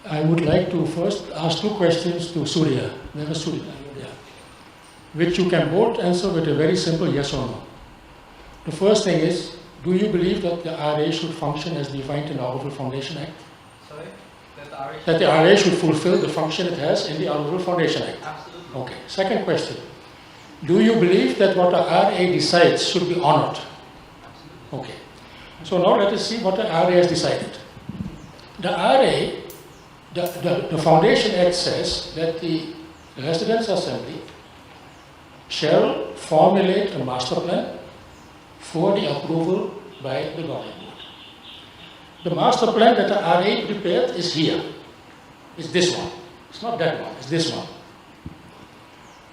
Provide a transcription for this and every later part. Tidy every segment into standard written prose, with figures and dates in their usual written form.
I would like to first ask two questions to Surya. Where is Surya? Yeah. Which you can both answer with a very simple yes or no. The first thing is, do you believe that the RA should function as defined in the Auroville Foundation Act? Sorry? That the RA should fulfill the function it has in the Auroville Foundation Act? Absolutely. Okay. Second question. Do you believe that what the RA decides should be honored? Okay. So now let us see what the RA has decided. The RA, the Foundation Act says that the Residents' Assembly shall formulate a master plan for the approval by the Governing Board. The master plan that the RA prepared is here. It's this one. It's not that one, it's this one.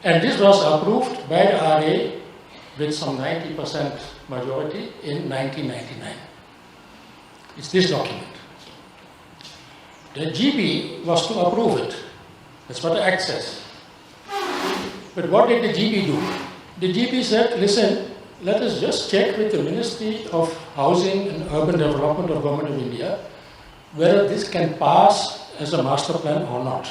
And this was approved by the RA with some 90% majority in 1999. It's this document. The GB was to approve it. That's what the Act says. But what did the GB do? The GB said, listen, let us just check with the Ministry of Housing and Urban Development of Government of India whether this can pass as a master plan or not.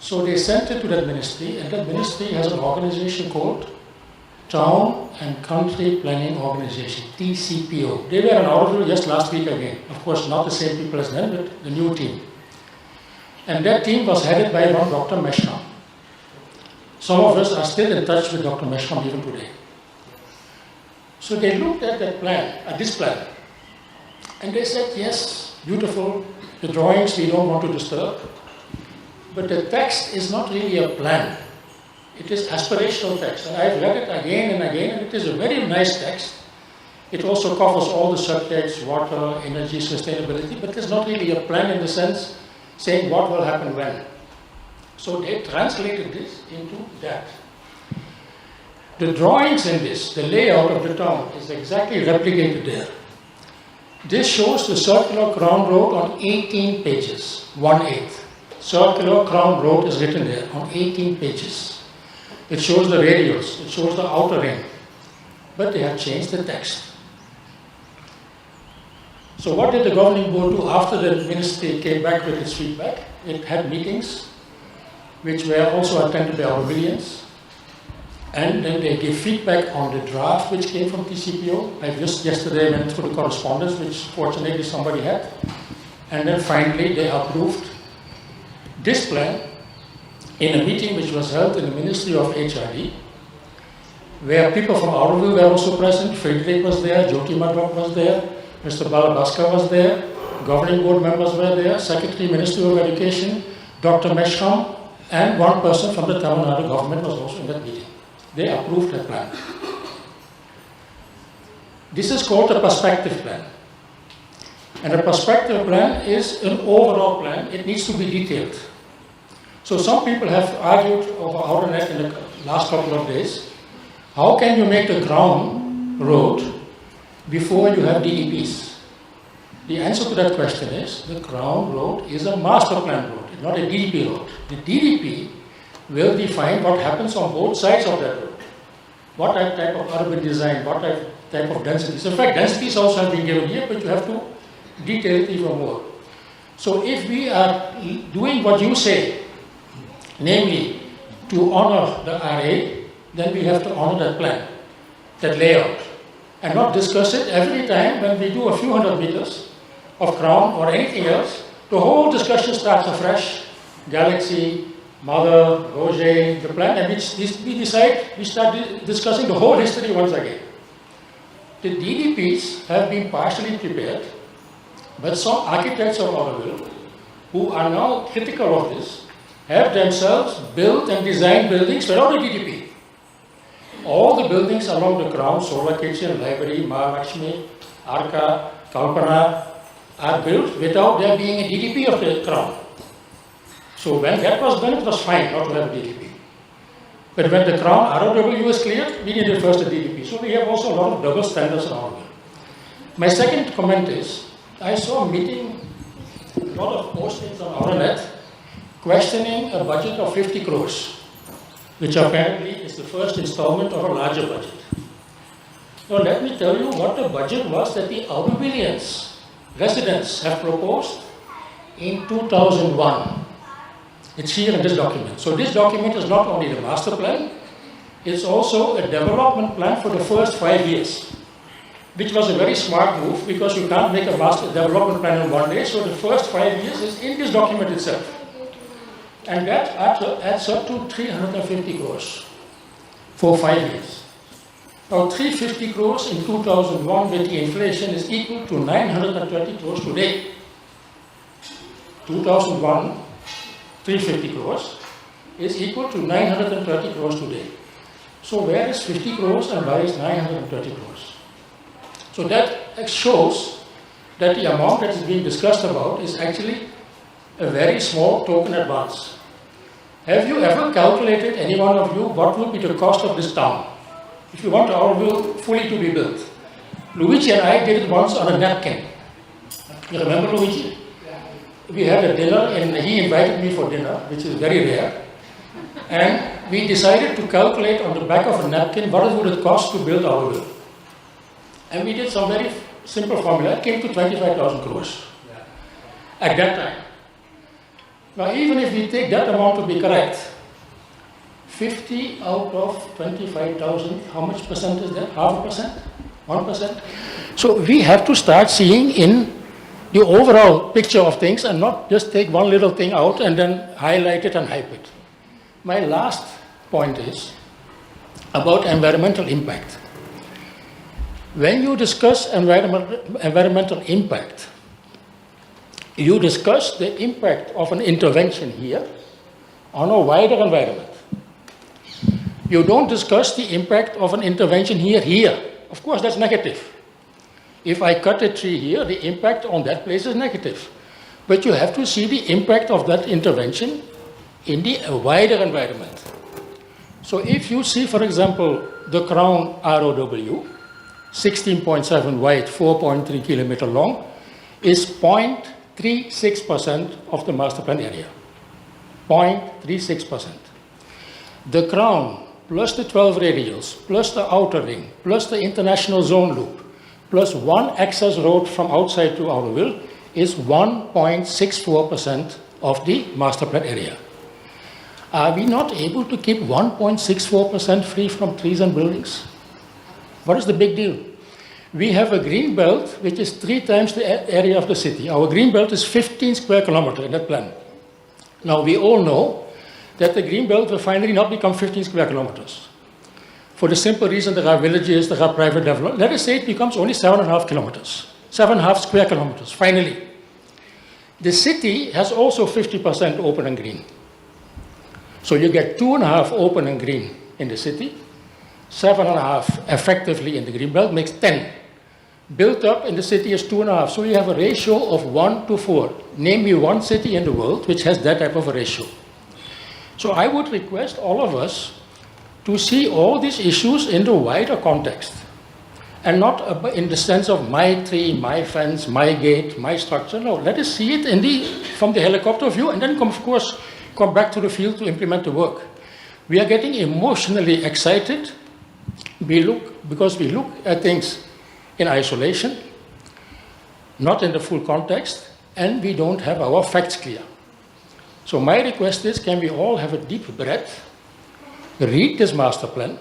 So they sent it to that ministry, and that ministry has an organization called Town and Country Planning Organization, TCPO. They were in Auroville just last week again. Of course, not the same people as them, but the new team. And that team was headed by one Dr. Meshram. Some of us are still in touch with Dr. Meshram even today. So they looked at that plan, at this plan, and they said, yes, beautiful, the drawings we don't want to disturb, but the text is not really a plan. It is aspirational text, and I've read it again and again, and it is a very nice text. It also covers all the subjects, water, energy, sustainability, but it's not really a plan in the sense saying what will happen when. So they translated this into that. The drawings in this, the layout of the town, is exactly replicated there. This shows the Circular Crown Road on 18 pages, 1/8. Circular Crown Road is written there on 18 pages. It shows the radius, it shows the outer ring, but they have changed the text. So what did the Governing Board do after the ministry came back with its feedback? It had meetings, which were also attended by Aurovillians, and then they gave feedback on the draft which came from TCPO. I just yesterday went through the correspondence, which fortunately somebody had, and then finally they approved this plan in a meeting which was held in the Ministry of HRD, where people from Auroville were also present. Frederick was there, Jyoti Madhok was there, Mr. Balabaska was there, Governing Board members were there, Secretary, Ministry of Education, Dr. Meshram, and one person from the Tamil Nadu government was also in that meeting. They approved that plan. This is called a perspective plan. And a perspective plan is an overall plan. It needs to be detailed. So some people have argued over AuroNet in the last couple of days. How can you make a ground road before you have DDPs? The answer to that question is the ground road is a master plan road, not a DDP road. The DDP will define what happens on both sides of that road. What type of urban design, what type of densities. In fact, densities also have been given here, but you have to detail it even more. So if we are doing what you say, namely to honor the RA, then we have to honor that plan, that layout, and not discuss it every time when we do a few hundred meters of crown or anything else. The whole discussion starts afresh. Galaxy, Mother, Roger, the plan, and we start discussing the whole history once again. The DDPs have been partially prepared, but some architects of Auroville, who are now critical of this, have themselves built and designed buildings without a DDP. All the buildings along the ground, Solar Kitchen, Library, Mahalakshmi, Arka, Kalpana, are built without there being a DDP of the crown. So when that was done, it was fine not to have a DDP. But when the crown ROW was cleared, we needed first a DDP. So we have also a lot of double standards around here. My second comment is, I saw a meeting, a lot of postings on AuroNet, questioning a budget of 50 crores, which apparently is the first installment of a larger budget. Now let me tell you what the budget was that the Aurovillians residents have proposed in 2001. It's here in this document. So this document is not only the master plan, it's also a development plan for the first 5 years, which was a very smart move because you can't make a master development plan in 1 day. So the first 5 years is in this document itself. And that adds up to 350 crores for 5 years. Now 350 crores in 2001 with the inflation is equal to 920 crores today. 2001, 350 crores is equal to 930 crores today. So where is 50 crores and where is 930 crores? So that shows that the amount that is being discussed about is actually a very small token advance. Have you ever calculated, any one of you, what would be the cost of this town if you want Auroville fully to be built? Luigi and I did it once on a napkin. You remember Luigi? We had a dinner and he invited me for dinner, which is very rare. And we decided to calculate on the back of a napkin what would it cost to build Auroville. And we did some very simple formula. It came to 25,000 crores at that time. Now, even if we take that amount to be correct, 50 out of 25,000, how much percent is that? Half a percent? 1%? So we have to start seeing in the overall picture of things and not just take one little thing out and then highlight it and hype it. My last point is about environmental impact. When you discuss environmental impact, you discuss the impact of an intervention here on a wider environment. You don't discuss the impact of an intervention here. Of course, that's negative. If I cut a tree here, the impact on that place is negative. But you have to see the impact of that intervention in the wider environment. So if you see, for example, the Crown ROW, 16.7 wide, 4.3 kilometer long, is 0.36% of the master plan area. 0.36%. The Crown, plus the 12 radials, plus the outer ring, plus the international zone loop, plus one access road from outside to Auroville is 1.64% of the master plan area. Are we not able to keep 1.64% free from trees and buildings? What is the big deal? We have a green belt which is 3 times the area of the city. Our green belt is 15 square kilometers in that plan. Now we all know that the green belt will finally not become 15 square kilometers. For the simple reason there are villages, there are private development. Let us say it becomes only 7.5 kilometers, 7.5 square kilometers, finally. The city has also 50% open and green. So you get 2.5 open and green in the city, 7.5 effectively in the green belt makes 10. Built up in the city is 2.5. So you have a ratio of 1 to 4. Name me one city in the world which has that type of a ratio. So I would request all of us to see all these issues in the wider context and not in the sense of my tree, my fence, my gate, my structure. No, let us see it from the helicopter view and then of course come back to the field to implement the work. We are getting emotionally excited because we look at things in isolation, not in the full context, and we don't have our facts clear. So my request is, can we all have a deep breath, read this master plan,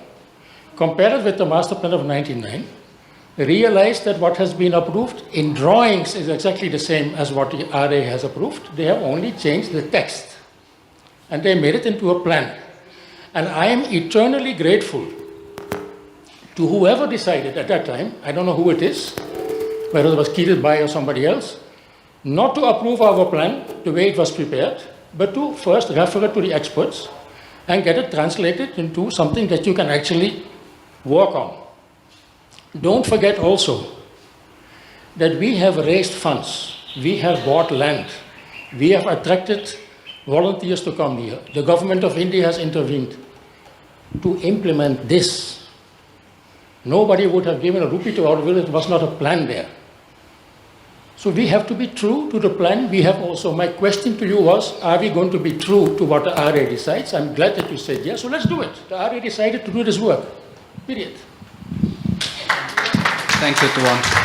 compare it with the master plan of 1999, realize that what has been approved in drawings is exactly the same as what the RA has approved. They have only changed the text, and they made it into a plan. And I am eternally grateful to whoever decided at that time, I don't know who it is, whether it was Kirit Bhai or somebody else, not to approve our plan the way it was prepared, but to first refer it to the experts and get it translated into something that you can actually work on. Don't forget also that we have raised funds, we have bought land, we have attracted volunteers to come here. The government of India has intervened to implement this. Nobody would have given a rupee to Auroville if it was not a plan there. So we have to be true to the plan. We have also, my question to you was, are we going to be true to what the RA decides? I'm glad that you said yes, so let's do it. The RA decided to do this work, period. Thank you, Tuan.